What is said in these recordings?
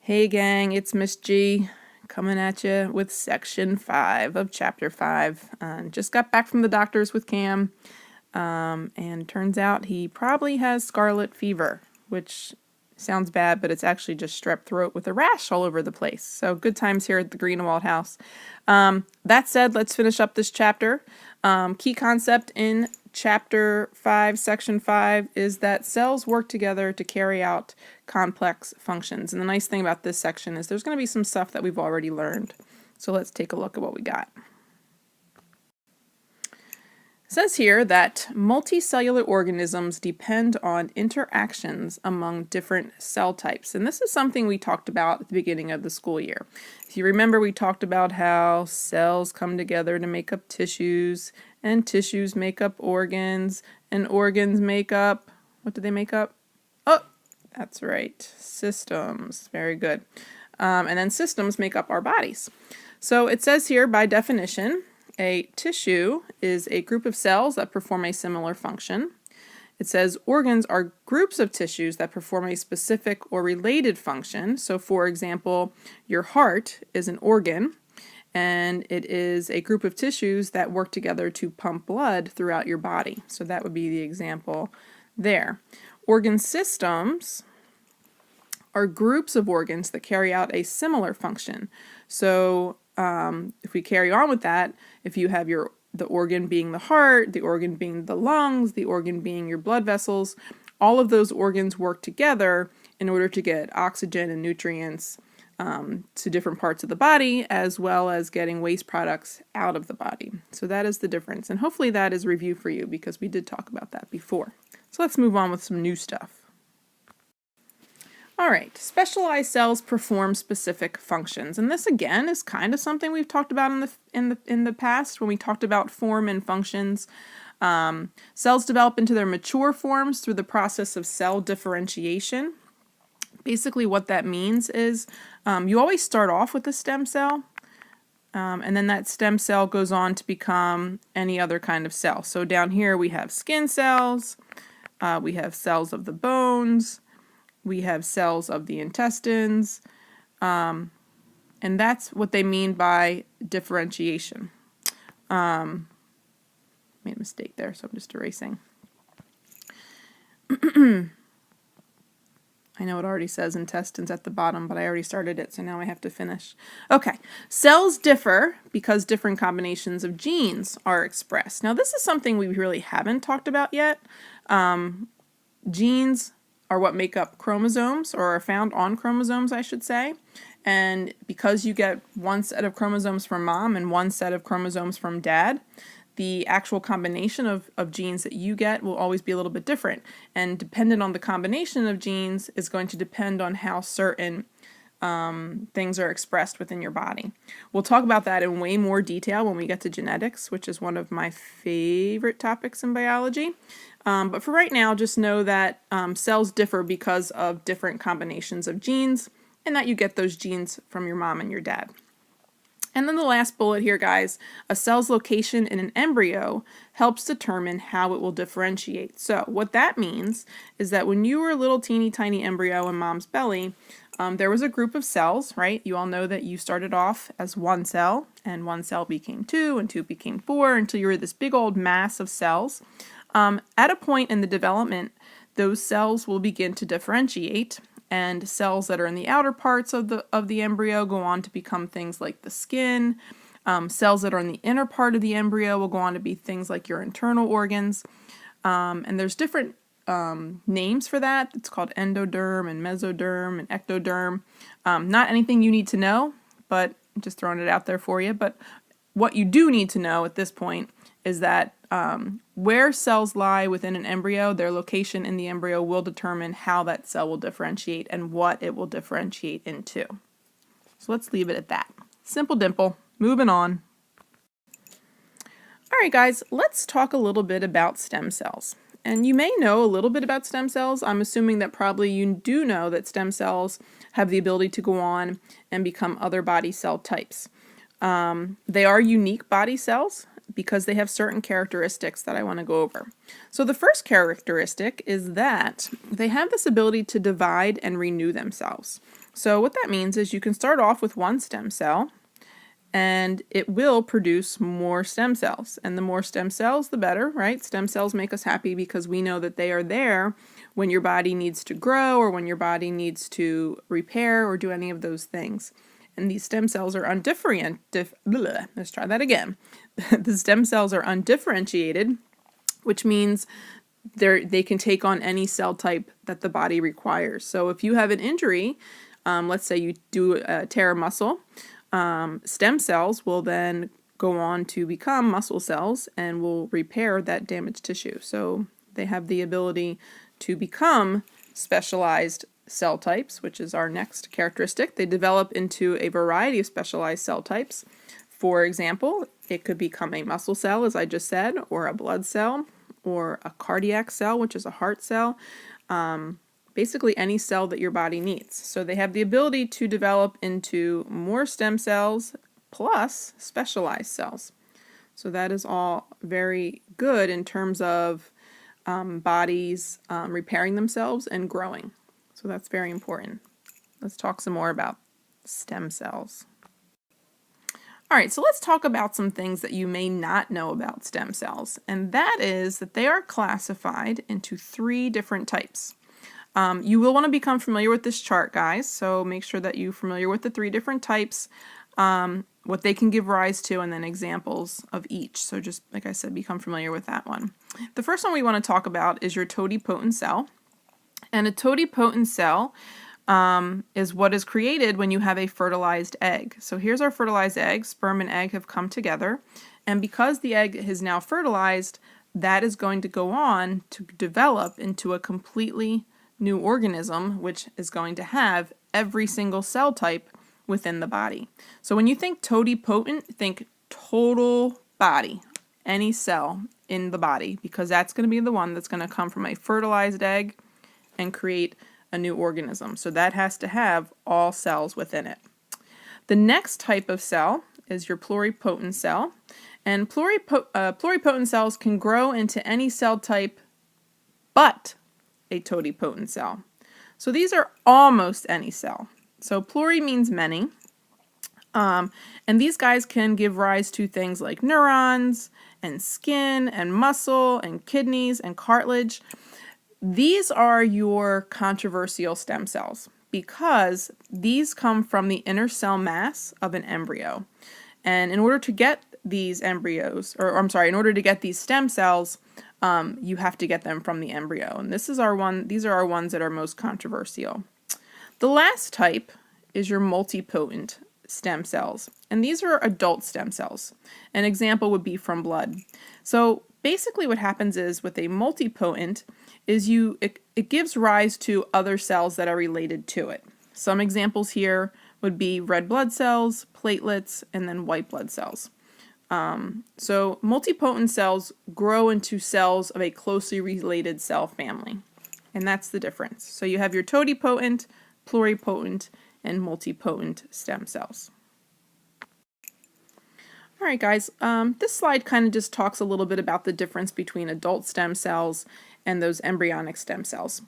Hey gang, it's Miss G coming at you with section 5 of chapter 5. Just got back from the doctors with Cam, and turns out he probably has scarlet fever, which sounds bad, but it's actually just strep throat with a rash all over the place. So good times here at the Greenewald house. That said, let's finish up this chapter. Key concept in Chapter 5, Section 5 is that cells work together to carry out complex functions. And the nice thing about this section is there's going to be some stuff that we've already learned. So let's take a look at what we got. It says here that multicellular organisms depend on interactions among different cell types. And this is something we talked about at the beginning of the school year. If you remember, we talked about how cells come together to make up tissues, and tissues make up organs, and organs make up, what do they make up? Oh, that's right, systems. Very good. And then systems make up our bodies. So it says here, by definition, a tissue is a group of cells that perform a similar function. It says organs are groups of tissues that perform a specific or related function. So for example, your heart is an organ, and it is a group of tissues that work together to pump blood throughout your body. So that would be the example there. Organ systems are groups of organs that carry out a similar function. So if we carry on with that, if you have the organ being the heart, the organ being the lungs, the organ being your blood vessels, all of those organs work together in order to get oxygen and nutrients to different parts of the body, as well as getting waste products out of the body. So that is the difference. And hopefully that is review for you because we did talk about that before. So let's move on with some new stuff. All right, specialized cells perform specific functions, and this again is kind of something we've talked about in the past when we talked about form and functions. Cells develop into their mature forms through the process of cell differentiation. Basically, what that means is you always start off with a stem cell, and then that stem cell goes on to become any other kind of cell. So down here we have skin cells, we have cells of the bones. We have cells of the intestines, and that's what they mean by differentiation. Made a mistake there, so I'm just erasing. I know it already says intestines at the bottom, but I already started it, so now I have to finish. Okay, cells differ because different combinations of genes are expressed. Now, this is something we really haven't talked about yet. Genes are what make up chromosomes, or are found on chromosomes, I should say. And because you get one set of chromosomes from mom and one set of chromosomes from dad, the actual combination of genes that you get will always be a little bit different. And dependent on the combination of genes is going to depend on how certain things are expressed within your body. We'll talk about that in way more detail when we get to genetics, which is one of my favorite topics in biology. But for right now, just know that cells differ because of different combinations of genes, and that you get those genes from your mom and your dad. And then the last bullet here, guys, a cell's location in an embryo helps determine how it will differentiate. So what that means is that when you were a little teeny tiny embryo in mom's belly, there was a group of cells, right? You all know that you started off as one cell, and one cell became two, and two became four, until you were this big old mass of cells. At a point in the development, those cells will begin to differentiate, and cells that are in the outer parts of the embryo go on to become things like the skin. Cells that are in the inner part of the embryo will go on to be things like your internal organs. And there's different names for that. It's called endoderm and mesoderm and ectoderm. Not anything you need to know, but just throwing it out there for you. But what you do need to know at this point is that where cells lie within an embryo, their location in the embryo will determine how that cell will differentiate and what it will differentiate into. So let's leave it at that. Simple dimple. Moving on. All right, guys, let's talk a little bit about stem cells. And you may know a little bit about stem cells. I'm assuming that probably you do know that stem cells have the ability to go on and become other body cell types. They are unique body cells. because they have certain characteristics that I want to go over. So the first characteristic is that they have this ability to divide and renew themselves. So what that means is you can start off with one stem cell and it will produce more stem cells. And the more stem cells, the better, right? Stem cells make us happy because we know that they are there when your body needs to grow or when your body needs to repair or do any of those things. And these stem cells are let's try that again. The stem cells are undifferentiated, which means they can take on any cell type that the body requires. So if you have an injury, let's say you do tear a muscle, stem cells will then go on to become muscle cells and will repair that damaged tissue. So they have the ability to become specialized cell types, which is our next characteristic. They develop into a variety of specialized cell types. For example, it could become a muscle cell, as I just said, or a blood cell, or a cardiac cell, which is a heart cell. Basically any cell that your body needs. So they have the ability to develop into more stem cells plus specialized cells. So that is all very good in terms of bodies repairing themselves and growing. So that's very important. Let's talk some more about stem cells. All right, so let's talk about some things that you may not know about stem cells. And that is that they are classified into 3 different types. You will want to become familiar with this chart, guys, so make sure that you're familiar with the 3 different types, what they can give rise to, and then examples of each. So just, like I said, become familiar with that one. The first one we want to talk about is your totipotent cell. And a totipotent cell is what is created when you have a fertilized egg. So here's our fertilized egg. Sperm and egg have come together. And because the egg is now fertilized, that is going to go on to develop into a completely new organism, which is going to have every single cell type within the body. So when you think totipotent, think total body, any cell in the body, because that's going to be the one that's going to come from a fertilized egg and create a new organism. So that has to have all cells within it. The next type of cell is your pluripotent cell. And pluripotent cells can grow into any cell type but a totipotent cell. So these are almost any cell. So pluri means many. And these guys can give rise to things like neurons and skin and muscle and kidneys and cartilage. These are your controversial stem cells because these come from the inner cell mass of an embryo. And in order to get these embryos, in order to get these stem cells, you have to get them from the embryo. And these are our ones that are most controversial. The last type is your multipotent stem cells. And these are adult stem cells. An example would be from blood. So basically what happens is with a multipotent is it gives rise to other cells that are related to it. Some examples here would be red blood cells, platelets, and then white blood cells. So multipotent cells grow into cells of a closely related cell family. And that's the difference. So you have your totipotent, pluripotent, and multipotent stem cells. All right, guys, this slide kind of just talks a little bit about the difference between adult stem cells and those embryonic stem cells.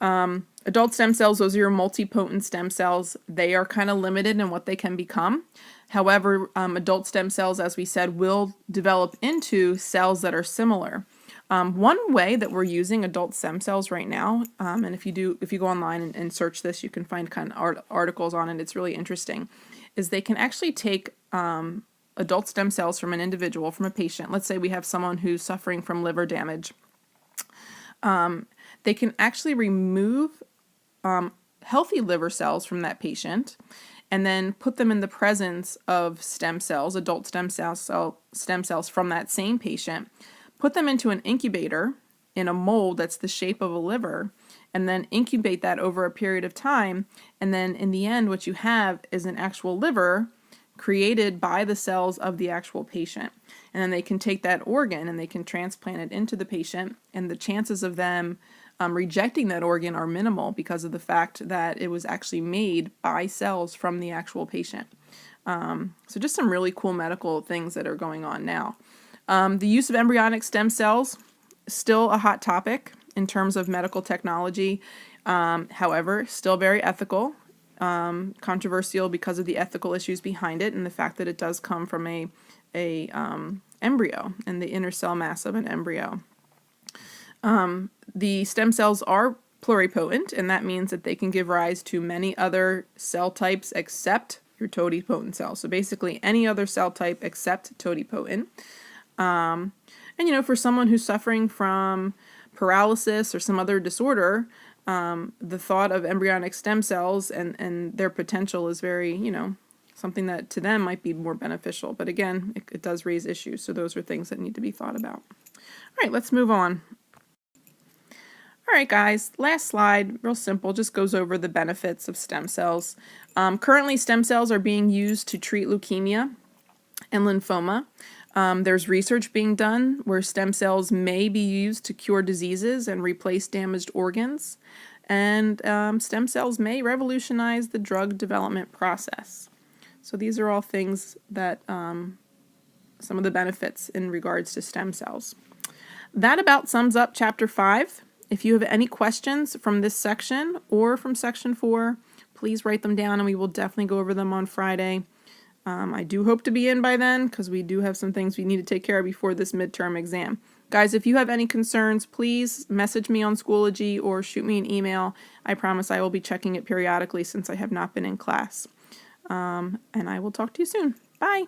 Adult stem cells, those are your multipotent stem cells. They are kind of limited in what they can become. However, adult stem cells, as we said, will develop into cells that are similar. One way that we're using adult stem cells right now, and if you go online and search this, you can find kind of articles on it. It's really interesting. Is they can actually take adult stem cells from an individual, from a patient. Let's say we have someone who's suffering from liver damage. They can actually remove healthy liver cells from that patient and then put them in the presence of stem cells, adult stem cells from that same patient, put them into an incubator in a mold that's the shape of a liver, and then incubate that over a period of time. And then in the end, what you have is an actual liver created by the cells of the actual patient. And then they can take that organ and they can transplant it into the patient, and the chances of them rejecting that organ are minimal because of the fact that it was actually made by cells from the actual patient. So just some really cool medical things that are going on now. The use of embryonic stem cells is still a hot topic in terms of medical technology. However, still very ethical, controversial because of the ethical issues behind it and the fact that it does come from a embryo and the inner cell mass of an embryo. The stem cells are pluripotent, and that means that they can give rise to many other cell types except your totipotent cell. So basically any other cell type except totipotent. And for someone who's suffering from paralysis or some other disorder, the thought of embryonic stem cells and their potential is very, something that to them might be more beneficial. But again, it does raise issues. So those are things that need to be thought about. All right, let's move on. All right, guys, last slide, real simple, just goes over the benefits of stem cells. Currently, stem cells are being used to treat leukemia and lymphoma. There's research being done where stem cells may be used to cure diseases and replace damaged organs. And stem cells may revolutionize the drug development process. So these are all things that, some of the benefits in regards to stem cells. That about sums up Chapter 5. If you have any questions from this section or from Section 4, please write them down and we will definitely go over them on Friday. I do hope to be in by then because we do have some things we need to take care of before this midterm exam. Guys, if you have any concerns, please message me on Schoology or shoot me an email. I promise I will be checking it periodically since I have not been in class. And I will talk to you soon. Bye!